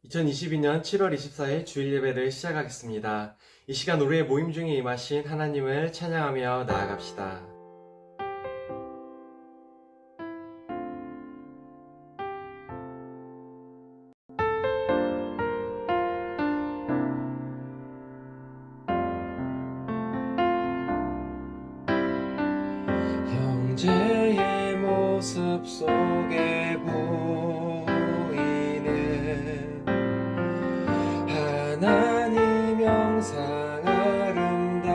2022년 7월 24일 주일 예배를 시작하겠습니다. 이 시간 우리의 모임 중에 임하신 하나님을 찬양하며 나아갑시다. 형제의 모습 속에 보이는 하나님 영상 아름다워라.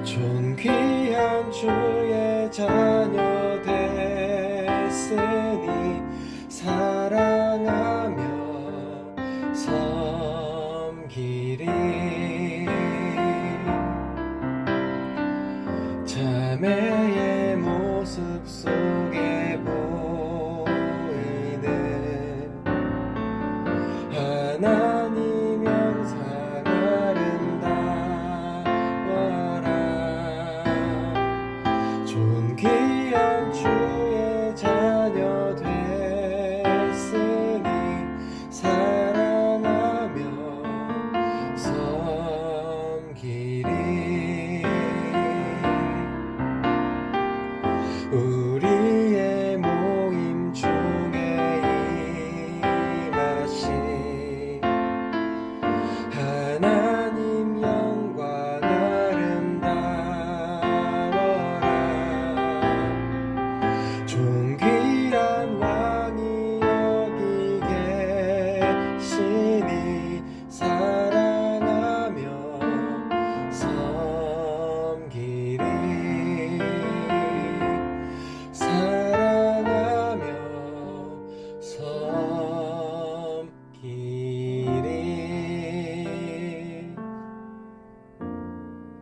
존귀한 주의 자녀 됐으니 사랑하며 섬기리. 자매의 모습 속에 보이는 하나님 영상 아름다워라. 존귀한 주의 자녀 됐으니 사랑하며 섬기리. 우리의 모임 중에 임하신 하나님 영광 아름다워라. 존귀한 왕이 여기 계시니 사랑하며 섬기리. 사랑하며 섬기리.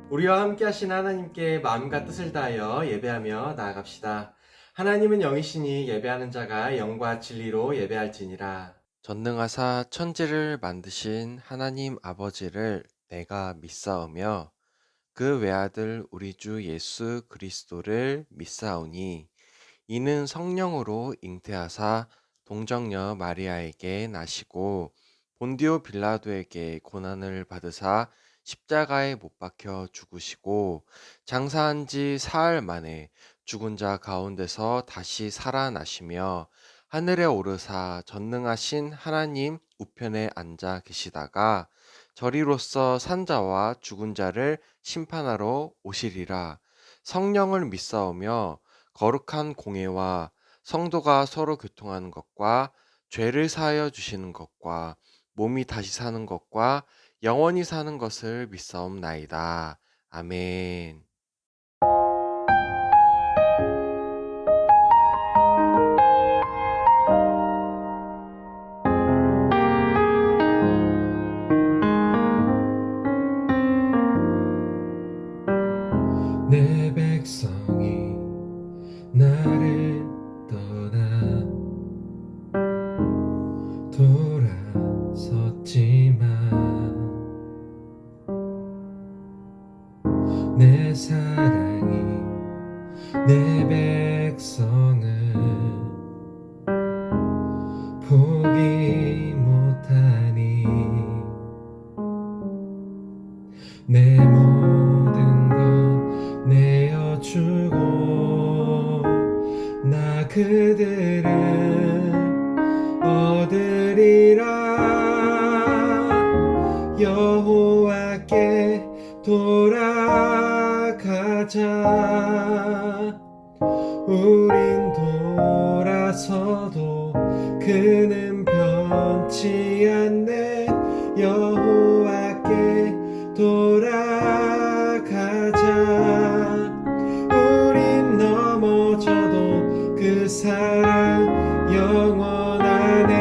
우리와 함께 하신 하나님께 마음과 뜻을 다하여 예배하며 나아갑시다. 하나님은 영이시니 예배하는 자가 영과 진리로 예배할지니라. 전능하사 천지를 만드신 하나님 아버지를 내가 믿사오며 그 외아들 우리 주 예수 그리스도를 믿사오니 이는 성령으로 잉태하사 동정녀 마리아에게 나시고 본디오 빌라도에게 고난을 받으사 십자가에 못 박혀 죽으시고 장사한 지 사흘 만에 죽은 자 가운데서 다시 살아나시며 하늘에 오르사 전능하신 하나님 우편에 앉아 계시다가 저리로서 산자와 죽은 자를 심판하러 오시리라. 성령을 믿사오며 거룩한 공예와 성도가 서로 교통하는 것과 죄를 사하여 주시는 것과 몸이 다시 사는 것과 영원히 사는 것을 믿사옵나이다. 아멘. 내 백성이 나를 떠나 돌아섰지만 내 사랑이 내 백성을 포기 못하니 내 모든 것 내어주고 나 그들을 얻으리라. 여호와께 돌아가자. 우린 돌아서도 그는 변치 않네. 여호와께 돌아가자. 우린 넘어져도 그 사랑 영원하네.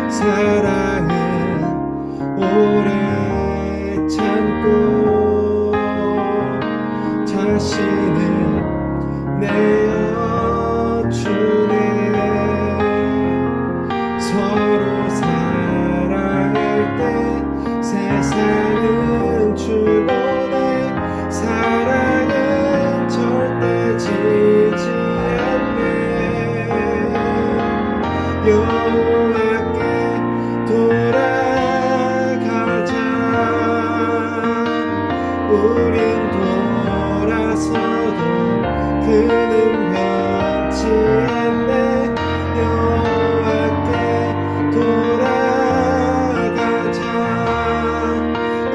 사랑은 오래 참고 자신을 내어주네. 서로 사랑할 때 세상은 주보내. 사랑은 절대 지지 않네. 여호와께 돌아가자. 우린 돌아서도 그는 변치 않네. 여호와께 돌아가자.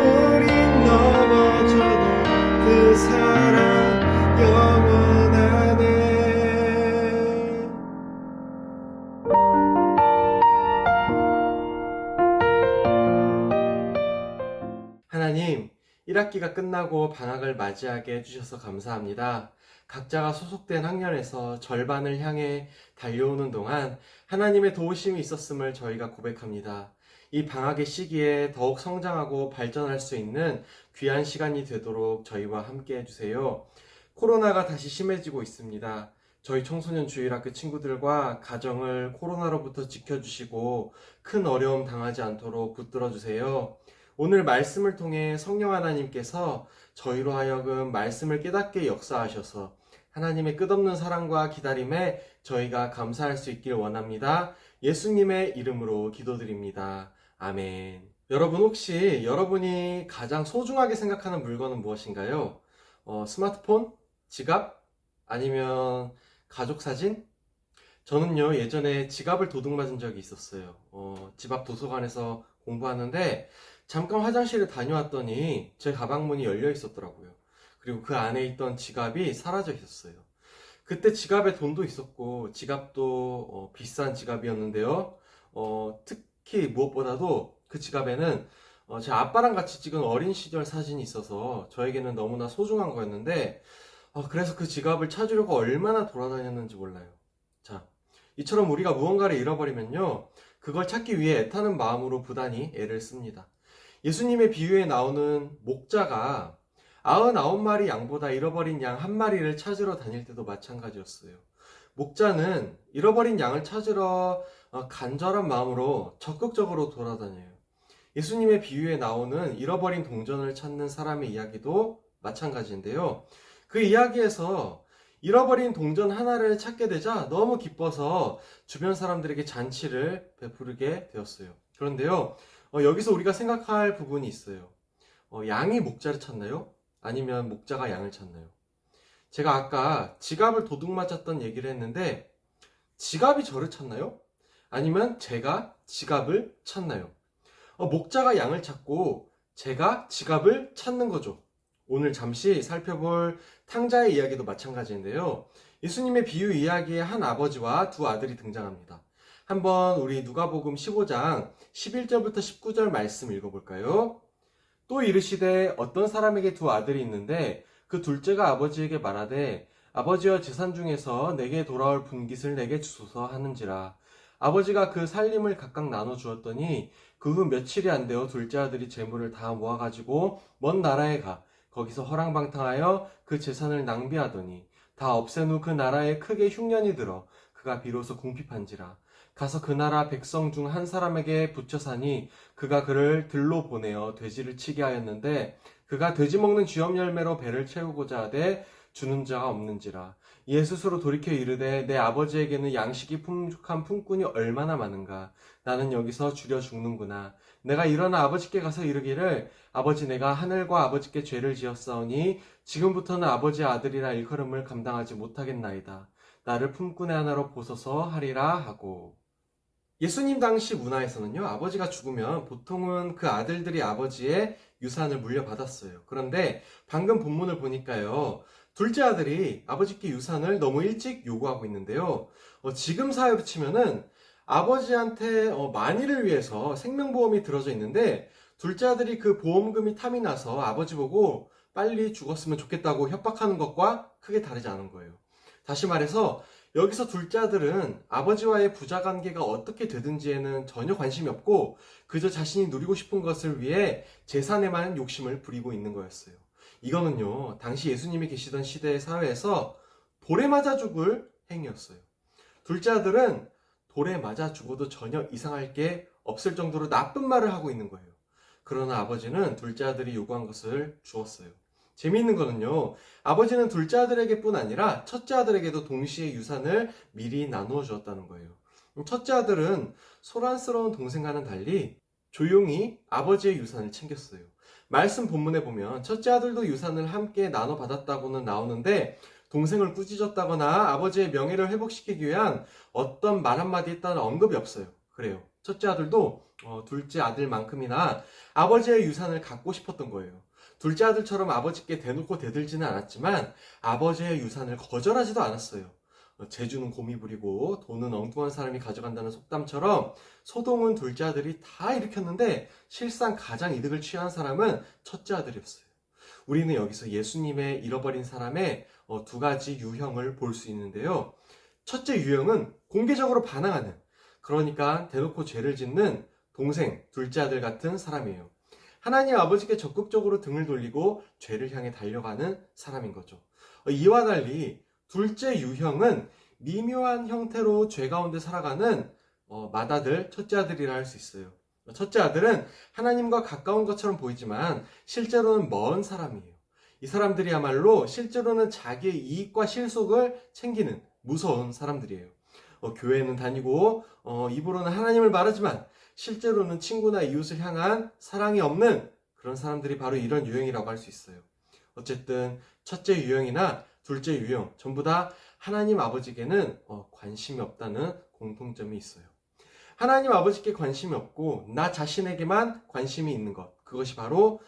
우린 넘어져도 그 사랑 영원하네. 하나님, 1학기가 끝나고 방학을 맞이하게 해주셔서 감사합니다. 각자가 소속된 학년에서 절반을 향해 달려오는 동안 하나님의 도우심이 있었음을 저희가 고백합니다. 이 방학의 시기에 더욱 성장하고 발전할 수 있는 귀한 시간이 되도록 저희와 함께 해주세요. 코로나가 다시 심해지고 있습니다. 저희 청소년 주일학교 친구들과 가정을 코로나로부터 지켜주시고 큰 어려움 당하지 않도록 붙들어주세요. 오늘 말씀을 통해 성령 하나님께서 저희로 하여금 말씀을 깨닫게 역사하셔서 하나님의 끝없는 사랑과 기다림에 저희가 감사할 수 있길 원합니다. 예수님의 이름으로 기도드립니다. 아멘. 여러분, 혹시 여러분이 가장 소중하게 생각하는 물건은 무엇인가요? 스마트폰? 지갑? 아니면 가족 사진? 저는요, 예전에 지갑을 도둑맞은 적이 있었어요. 집 앞 도서관에서 공부하는데 잠깐 화장실에 다녀왔더니 제 가방 문이 열려 있었더라고요. 그리고 그 안에 있던 지갑이 사라져 있었어요. 그때 지갑에 돈도 있었고 지갑도 비싼 지갑이었는데요. 특히 무엇보다도 그 지갑에는 제 아빠랑 같이 찍은 어린 시절 사진이 있어서 저에게는 너무나 소중한 거였는데 그래서 그 지갑을 찾으려고 얼마나 돌아다녔는지 몰라요. 자, 이처럼 우리가 무언가를 잃어버리면요, 그걸 찾기 위해 애타는 마음으로 부단히 애를 씁니다. 예수님의 비유에 나오는 목자가 99마리 양보다 잃어버린 양 한 마리를 찾으러 다닐 때도 마찬가지였어요. 목자는 잃어버린 양을 찾으러 간절한 마음으로 적극적으로 돌아다녀요. 예수님의 비유에 나오는 잃어버린 동전을 찾는 사람의 이야기도 마찬가지인데요. 그 이야기에서 잃어버린 동전 하나를 찾게 되자 너무 기뻐서 주변 사람들에게 잔치를 베푸게 되었어요. 그런데요, 여기서 우리가 생각할 부분이 있어요. 양이 목자를 찾나요? 아니면 목자가 양을 찾나요? 제가 아까 지갑을 도둑맞았던 얘기를 했는데 지갑이 저를 찾나요? 아니면 제가 지갑을 찾나요? 목자가 양을 찾고 제가 지갑을 찾는 거죠. 오늘 잠시 살펴볼 탕자의 이야기도 마찬가지인데요. 예수님의 비유 이야기에 한 아버지와 두 아들이 등장합니다. 한번 우리 누가복음 15장 11절부터 19절 말씀 읽어볼까요? 또 이르시되 어떤 사람에게 두 아들이 있는데 그 둘째가 아버지에게 말하되 아버지여 재산 중에서 내게 돌아올 분깃을 내게 주소서 하는지라. 아버지가 그 살림을 각각 나눠 주었더니 그 후 며칠이 안 되어 둘째 아들이 재물을 다 모아가지고 먼 나라에 가 거기서 허랑방탕하여 그 재산을 낭비하더니 다 없앤 후 그 나라에 크게 흉년이 들어 그가 비로소 궁핍한지라. 가서 그 나라 백성 중 한 사람에게 붙여 사니 그가 그를 들로 보내어 돼지를 치게 하였는데 그가 돼지 먹는 쥐염 열매로 배를 채우고자 하되 주는 자가 없는지라. 이에 스스로 돌이켜 이르되 내 아버지에게는 양식이 풍족한 품꾼이 얼마나 많은가. 나는 여기서 줄여 죽는구나. 내가 일어나 아버지께 가서 이르기를 아버지, 내가 하늘과 아버지께 죄를 지었사오니 지금부터는 아버지의 아들이라 일컬음을 감당하지 못하겠나이다. 나를 품꾼의 하나로 보소서 하리라 하고. 예수님 당시 문화에서는요, 아버지가 죽으면 보통은 그 아들들이 아버지의 유산을 물려받았어요. 그런데 방금 본문을 보니까요, 둘째 아들이 아버지께 유산을 너무 일찍 요구하고 있는데요. 지금 사회로 치면은 아버지한테 만일을 위해서 생명보험이 들어져 있는데 둘째 아들이 그 보험금이 탐이 나서 아버지 보고 빨리 죽었으면 좋겠다고 협박하는 것과 크게 다르지 않은 거예요. 다시 말해서 여기서 둘째 아들은 아버지와의 부자 관계가 어떻게 되든지에는 전혀 관심이 없고 그저 자신이 누리고 싶은 것을 위해 재산에만 욕심을 부리고 있는 거였어요. 이거는요, 당시 예수님이 계시던 시대의 사회에서 돌에 맞아 죽을 행위였어요. 둘째 아들은 돌에 맞아 죽어도 전혀 이상할 게 없을 정도로 나쁜 말을 하고 있는 거예요. 그러나 아버지는 둘째 아들이 요구한 것을 주었어요. 재미있는 거는요, 아버지는 둘째 아들에게 뿐 아니라 첫째 아들에게도 동시에 유산을 미리 나누어 주었다는 거예요. 첫째 아들은 소란스러운 동생과는 달리 조용히 아버지의 유산을 챙겼어요. 말씀 본문에 보면 첫째 아들도 유산을 함께 나눠 받았다고는 나오는데 동생을 꾸짖었다거나 아버지의 명예를 회복시키기 위한 어떤 말 한마디 했다는 언급이 없어요. 그래요. 첫째 아들도 둘째 아들만큼이나 아버지의 유산을 갖고 싶었던 거예요. 둘째 아들처럼 아버지께 대놓고 대들지는 않았지만 아버지의 유산을 거절하지도 않았어요. 재주는 곰이 부리고 돈은 엉뚱한 사람이 가져간다는 속담처럼 소동은 둘째 아들이 다 일으켰는데 실상 가장 이득을 취한 사람은 첫째 아들이었어요. 우리는 여기서 예수님의 잃어버린 사람의 두 가지 유형을 볼 수 있는데요. 첫째 유형은 공개적으로 반항하는, 그러니까 대놓고 죄를 짓는 동생, 둘째 아들 같은 사람이에요. 하나님 아버지께 적극적으로 등을 돌리고 죄를 향해 달려가는 사람인 거죠. 이와 달리 둘째 유형은 미묘한 형태로 죄 가운데 살아가는 맏아들, 첫째 아들이라 할 수 있어요. 첫째 아들은 하나님과 가까운 것처럼 보이지만 실제로는 먼 사람이에요. 이 사람들이야말로 실제로는 자기의 이익과 실속을 챙기는 무서운 사람들이에요. 교회는 다니고 입으로는 하나님을 말하지만 실제로는 친구나 이웃을 향한 사랑이 없는 그런 사람들이 바로 이런 유형이라고 할 수 있어요. 어쨌든 첫째 유형이나 둘째 유형 전부 다 하나님 아버지께는 관심이 없다는 공통점이 있어요. 하나님 아버지께 관심이 없고 나 자신에게만 관심이 있는 것, 그것이 바로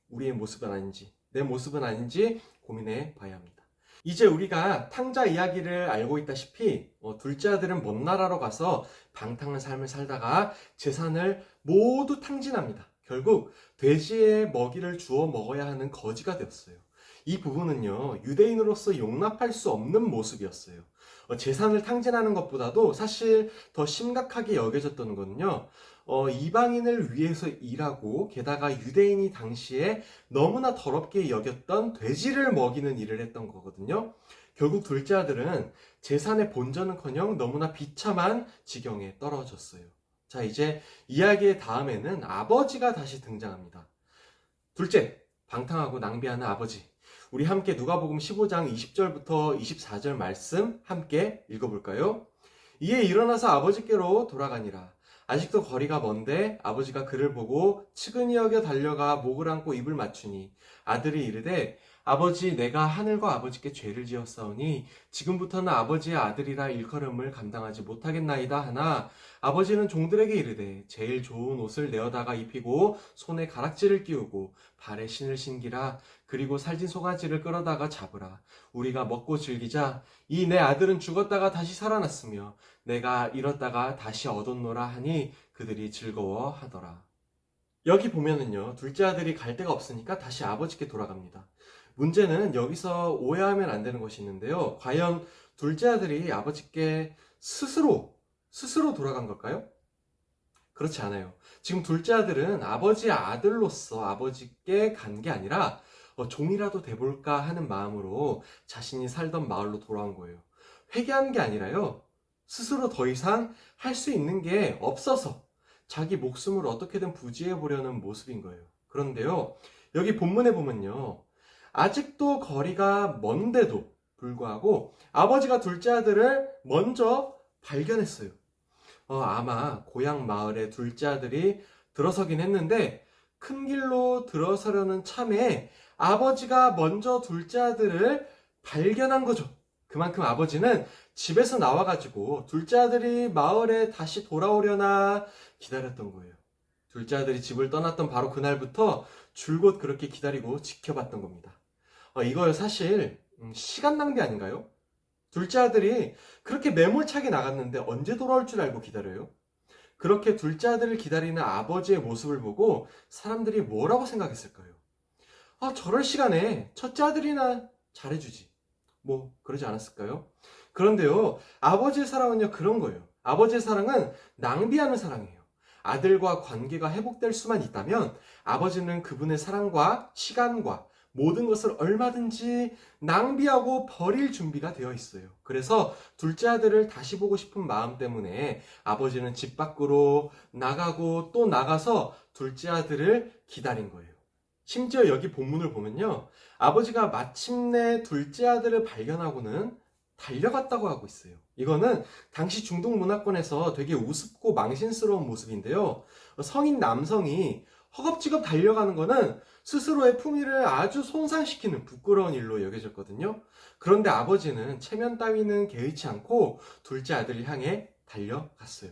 우리의 모습은 아닌지, 내 모습은 아닌지 고민해 봐야 합니다. 이제 우리가 탕자 이야기를 알고 있다시피 둘째 아들은 먼 나라로 가서 방탕한 삶을 살다가 재산을 모두 탕진합니다. 결국 돼지의 먹이를 주워 먹어야 하는 거지가 되었어요. 이 부분은요, 유대인으로서 용납할 수 없는 모습이었어요. 재산을 탕진하는 것보다도 사실 더 심각하게 여겨졌던 거는요, 이방인을 위해서 일하고 게다가 유대인이 당시에 너무나 더럽게 여겼던 돼지를 먹이는 일을 했던 거거든요. 결국 둘째 아들은 재산의 본전은커녕 너무나 비참한 지경에 떨어졌어요. 자, 이제 이야기의 다음에는 아버지가 다시 등장합니다. 둘째, 방탕하고 낭비하는 아버지. 우리 함께 누가복음 15장 20절부터 24절 말씀 함께 읽어볼까요? 이에 일어나서 아버지께로 돌아가니라. 아직도 거리가 먼데 아버지가 그를 보고 측은히 여겨 달려가 목을 안고 입을 맞추니 아들이 이르되 아버지, 내가 하늘과 아버지께 죄를 지었사오니 지금부터는 아버지의 아들이라 일컬음을 감당하지 못하겠나이다 하나 아버지는 종들에게 이르되 제일 좋은 옷을 내어다가 입히고 손에 가락지를 끼우고 발에 신을 신기라. 그리고 살진 송아지를 끌어다가 잡으라. 우리가 먹고 즐기자. 이 내 아들은 죽었다가 다시 살아났으며 내가 잃었다가 다시 얻었노라 하니 그들이 즐거워하더라. 여기 보면은요, 둘째 아들이 갈 데가 없으니까 다시 아버지께 돌아갑니다. 문제는 여기서 오해하면 안 되는 것이 있는데요. 과연 둘째 아들이 아버지께 스스로 돌아간 걸까요? 그렇지 않아요. 지금 둘째 아들은 아버지의 아들로서 아버지께 간 게 아니라 종이라도 돼볼까 하는 마음으로 자신이 살던 마을로 돌아온 거예요. 회개한 게 아니라요, 스스로 더 이상 할 수 있는 게 없어서 자기 목숨을 어떻게든 부지해 보려는 모습인 거예요. 그런데요, 여기 본문에 보면요, 아직도 거리가 먼데도 불구하고 아버지가 둘째 아들을 먼저 발견했어요. 아마 고향 마을에 둘째 아들이 들어서긴 했는데 큰 길로 들어서려는 참에 아버지가 먼저 둘째 아들을 발견한 거죠. 그만큼 아버지는 집에서 나와가지고 둘째 아들이 마을에 다시 돌아오려나 기다렸던 거예요. 둘째 아들이 집을 떠났던 바로 그날부터 줄곧 그렇게 기다리고 지켜봤던 겁니다. 이거 사실 시간 낭비 아닌가요? 둘째 아들이 그렇게 매몰차게 나갔는데 언제 돌아올 줄 알고 기다려요? 그렇게 둘째 아들을 기다리는 아버지의 모습을 보고 사람들이 뭐라고 생각했을까요? 저럴 시간에 첫째 아들이나 잘해주지. 뭐 그러지 않았을까요? 그런데요, 아버지의 사랑은요, 그런 거예요. 아버지의 사랑은 낭비하는 사랑이에요. 아들과 관계가 회복될 수만 있다면 아버지는 그분의 사랑과 시간과 모든 것을 얼마든지 낭비하고 버릴 준비가 되어 있어요. 그래서 둘째 아들을 다시 보고 싶은 마음 때문에 아버지는 집 밖으로 나가고 또 나가서 둘째 아들을 기다린 거예요. 심지어 여기 본문을 보면요, 아버지가 마침내 둘째 아들을 발견하고는 달려갔다고 하고 있어요. 이거는 당시 중동 문화권에서 되게 우습고 망신스러운 모습인데요. 성인 남성이 허겁지겁 달려가는 거는 스스로의 품위를 아주 손상시키는 부끄러운 일로 여겨졌거든요. 그런데 아버지는 체면 따위는 개의치 않고 둘째 아들을 향해 달려갔어요.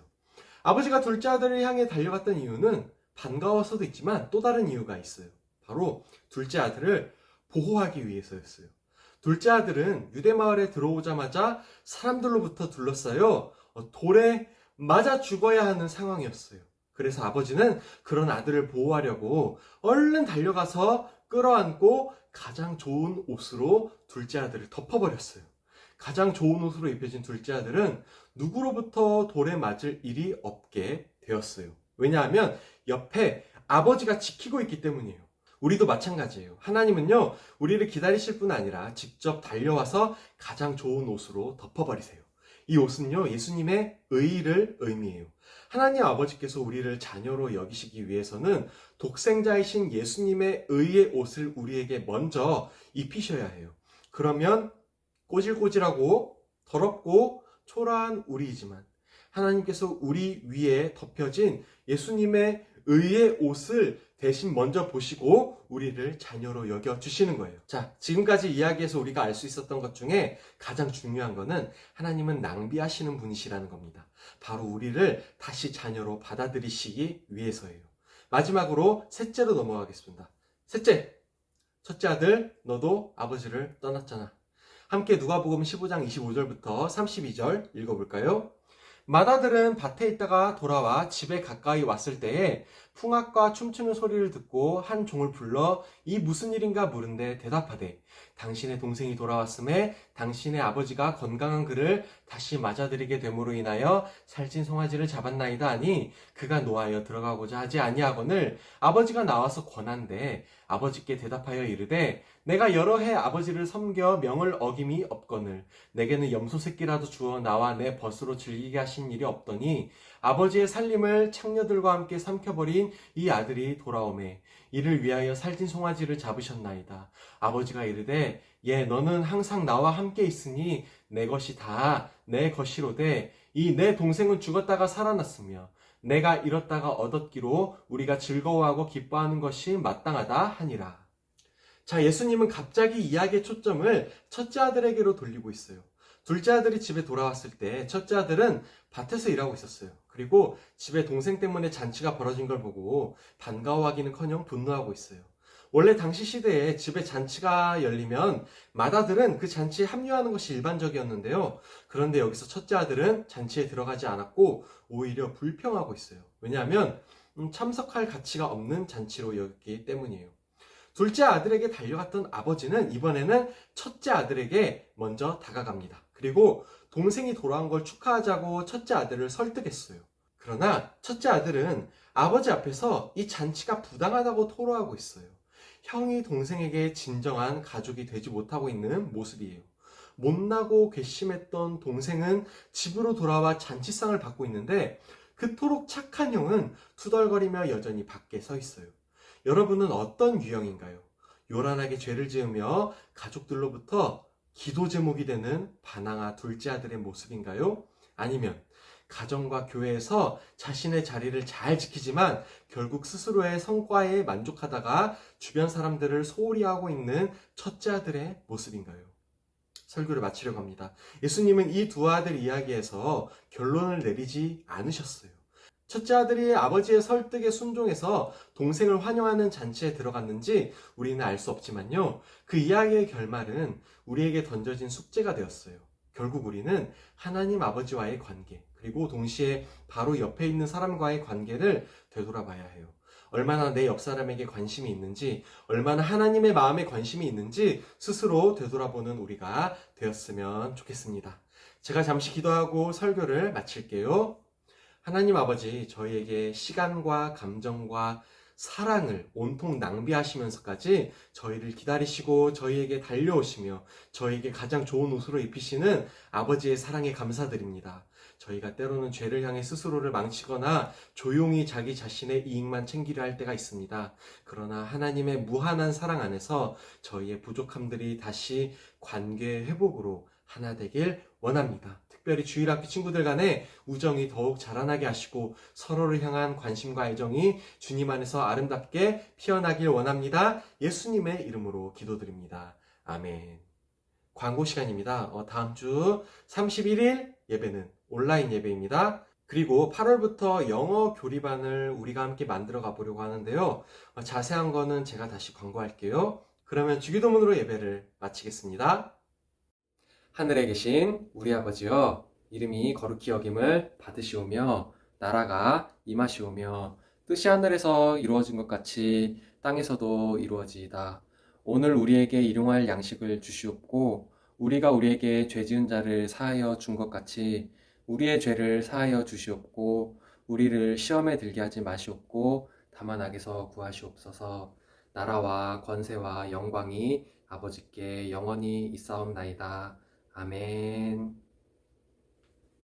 아버지가 둘째 아들을 향해 달려갔던 이유는 반가워서도 있지만 또 다른 이유가 있어요. 바로 둘째 아들을 보호하기 위해서였어요. 둘째 아들은 유대 마을에 들어오자마자 사람들로부터 둘러싸여 돌에 맞아 죽어야 하는 상황이었어요. 그래서 아버지는 그런 아들을 보호하려고 얼른 달려가서 끌어안고 가장 좋은 옷으로 둘째 아들을 덮어버렸어요. 가장 좋은 옷으로 입혀진 둘째 아들은 누구로부터 돌에 맞을 일이 없게 되었어요. 왜냐하면 옆에 아버지가 지키고 있기 때문이에요. 우리도 마찬가지예요. 하나님은요, 우리를 기다리실 뿐 아니라 직접 달려와서 가장 좋은 옷으로 덮어버리세요. 이 옷은요, 예수님의 의의를 의미해요. 하나님 아버지께서 우리를 자녀로 여기시기 위해서는 독생자이신 예수님의 의의 옷을 우리에게 먼저 입히셔야 해요. 그러면 꼬질꼬질하고 더럽고 초라한 우리이지만 하나님께서 우리 위에 덮여진 예수님의 의의 옷을 대신 먼저 보시고 우리를 자녀로 여겨주시는 거예요. 자, 지금까지 이야기에서 우리가 알 수 있었던 것 중에 가장 중요한 거는 하나님은 낭비하시는 분이시라는 겁니다. 바로 우리를 다시 자녀로 받아들이시기 위해서예요. 마지막으로 셋째로 넘어가겠습니다. 셋째, 첫째 아들, 너도 아버지를 떠났잖아. 함께 누가복음 15장 25절부터 32절 읽어볼까요? 맏아들은 밭에 있다가 돌아와 집에 가까이 왔을 때에 풍악과 춤추는 소리를 듣고 한 종을 불러 이 무슨 일인가 물은데 대답하되 당신의 동생이 돌아왔음에 당신의 아버지가 건강한 그를 다시 맞아들이게 됨으로 인하여 살찐 송아지를 잡았나이다 하니 그가 노하여 들어가고자 하지 아니하거늘 아버지가 나와서 권한대 아버지께 대답하여 이르되 내가 여러 해 아버지를 섬겨 명을 어김이 없거늘 내게는 염소 새끼라도 주어 나와 내 벗으로 즐기게 하신 일이 없더니 아버지의 살림을 창녀들과 함께 삼켜버린 이 아들이 돌아오매 이를 위하여 살찐 송아지를 잡으셨나이다. 아버지가 이르되 너는 항상 나와 함께 있으니 내 것이 다 내 것이로되 이 내 동생은 죽었다가 살아났으며 내가 잃었다가 얻었기로 우리가 즐거워하고 기뻐하는 것이 마땅하다 하니라. 자, 예수님은 갑자기 이야기의 초점을 첫째 아들에게로 돌리고 있어요. 둘째 아들이 집에 돌아왔을 때 첫째 아들은 밭에서 일하고 있었어요. 그리고 집에 동생 때문에 잔치가 벌어진 걸 보고 반가워하기는커녕 분노하고 있어요. 원래 당시 시대에 집에 잔치가 열리면 맏아들은 그 잔치에 합류하는 것이 일반적이었는데요. 그런데 여기서 첫째 아들은 잔치에 들어가지 않았고 오히려 불평하고 있어요. 왜냐하면 참석할 가치가 없는 잔치로 여겼기 때문이에요. 둘째 아들에게 달려갔던 아버지는 이번에는 첫째 아들에게 먼저 다가갑니다. 그리고 동생이 돌아온 걸 축하하자고 첫째 아들을 설득했어요. 그러나 첫째 아들은 아버지 앞에서 이 잔치가 부당하다고 토로하고 있어요. 형이 동생에게 진정한 가족이 되지 못하고 있는 모습이에요. 못나고 괘씸했던 동생은 집으로 돌아와 잔치상을 받고 있는데 그토록 착한 형은 투덜거리며 여전히 밖에 서 있어요. 여러분은 어떤 유형인가요? 요란하게 죄를 지으며 가족들로부터 기도 제목이 되는 바나나 둘째 아들의 모습인가요? 아니면 가정과 교회에서 자신의 자리를 잘 지키지만 결국 스스로의 성과에 만족하다가 주변 사람들을 소홀히 하고 있는 첫째 아들의 모습인가요? 설교를 마치려고 합니다. 예수님은 이 두 아들 이야기에서 결론을 내리지 않으셨어요. 첫째 아들이 아버지의 설득에 순종해서 동생을 환영하는 잔치에 들어갔는지 우리는 알 수 없지만요. 그 이야기의 결말은 우리에게 던져진 숙제가 되었어요. 결국 우리는 하나님 아버지와의 관계, 그리고 동시에 바로 옆에 있는 사람과의 관계를 되돌아봐야 해요. 얼마나 내 옆 사람에게 관심이 있는지, 얼마나 하나님의 마음에 관심이 있는지 스스로 되돌아보는 우리가 되었으면 좋겠습니다. 제가 잠시 기도하고 설교를 마칠게요. 하나님 아버지, 저희에게 시간과 감정과 사랑을 온통 낭비하시면서까지 저희를 기다리시고 저희에게 달려오시며 저희에게 가장 좋은 옷으로 입히시는 아버지의 사랑에 감사드립니다. 저희가 때로는 죄를 향해 스스로를 망치거나 조용히 자기 자신의 이익만 챙기려 할 때가 있습니다. 그러나 하나님의 무한한 사랑 안에서 저희의 부족함들이 다시 관계 회복으로 하나 되길 원합니다. 특별히 주일학교 친구들 간에 우정이 더욱 자라나게 하시고 서로를 향한 관심과 애정이 주님 안에서 아름답게 피어나길 원합니다. 예수님의 이름으로 기도드립니다. 아멘. 광고 시간입니다. 다음 주 31일 예배는 온라인 예배입니다. 그리고 8월부터 영어 교리반을 우리가 함께 만들어 가보려고 하는데요. 자세한 거는 제가 다시 광고할게요. 그러면 주기도문으로 예배를 마치겠습니다. 하늘에 계신 우리 아버지여, 이름이 거룩히 여김을 받으시오며 나라가 임하시오며 뜻이 하늘에서 이루어진 것 같이 땅에서도 이루어지이다. 오늘 우리에게 일용할 양식을 주시옵고 우리가 우리에게 죄 지은 자를 사하여 준 것 같이 우리의 죄를 사하여 주시옵고 우리를 시험에 들게 하지 마시옵고 다만 악에서 구하시옵소서. 나라와 권세와 영광이 아버지께 영원히 있사옵나이다. 아멘.